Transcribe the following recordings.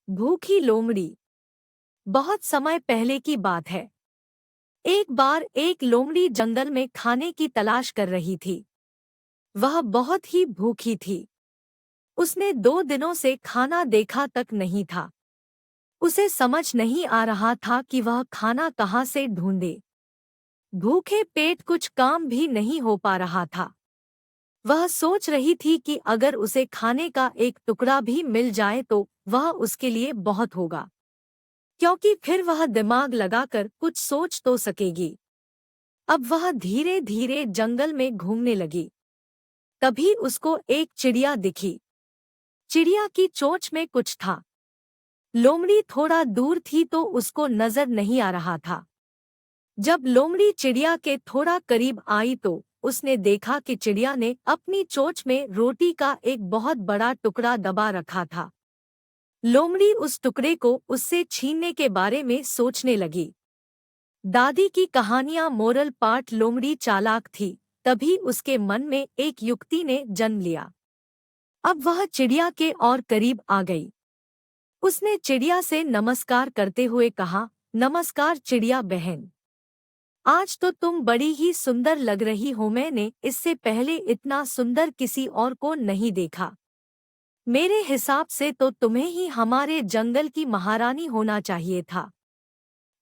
भूखी लोमड़ी। बहुत समय पहले की बात है। एक बार एक लोमड़ी जंगल में खाने की तलाश कर रही थी। वह बहुत ही भूखी थी। उसने 2 दिनों से खाना देखा तक नहीं था। उसे समझ नहीं आ रहा था कि वह खाना कहाँ से ढूंढे। भूखे पेट कुछ काम भी नहीं हो पा रहा था। वह सोच रही थी कि अगर उसे खाने का एक टुकड़ा भी मिल जाए तो वह उसके लिए बहुत होगा, क्योंकि फिर वह दिमाग लगाकर कुछ सोच तो सकेगी। अब वह धीरे धीरे जंगल में घूमने लगी। तभी उसको एक चिड़िया दिखी। चिड़िया की चोंच में कुछ था। लोमड़ी थोड़ा दूर थी तो उसको नजर नहीं आ रहा था। जब लोमड़ी चिड़िया के थोड़ा करीब आई तो उसने देखा कि चिड़िया ने अपनी चोंच में रोटी का एक बहुत बड़ा टुकड़ा दबा रखा था। लोमड़ी उस टुकड़े को उससे छीनने के बारे में सोचने लगी। दादी की कहानियां मोरल पाठ। लोमड़ी चालाक थी। तभी उसके मन में एक युक्ति ने जन्म लिया। अब वह चिड़िया के और करीब आ गई। उसने चिड़िया से नमस्कार करते हुए कहा, नमस्कार चिड़िया बहन। आज तो तुम बड़ी ही सुंदर लग रही हो। मैंने इससे पहले इतना सुंदर किसी और को नहीं देखा। मेरे हिसाब से तो तुम्हें ही हमारे जंगल की महारानी होना चाहिए था।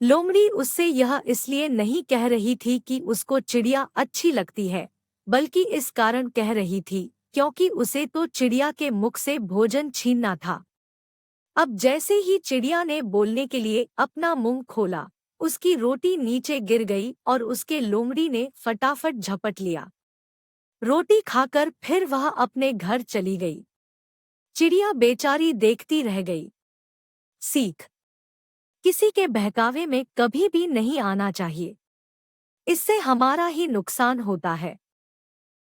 लोमड़ी उससे यह इसलिए नहीं कह रही थी कि उसको चिड़िया अच्छी लगती है, बल्कि इस कारण कह रही थी क्योंकि उसे तो चिड़िया के मुख से भोजन छीनना था। अब जैसे ही चिड़िया ने बोलने के लिए अपना मुंह खोला, उसकी रोटी नीचे गिर गई और उसके लोमड़ी ने फटाफट झपट लिया। रोटी खाकर फिर वह अपने घर चली गई। चिड़िया बेचारी देखती रह गई। सीख: किसी के बहकावे में कभी भी नहीं आना चाहिए। इससे हमारा ही नुकसान होता है।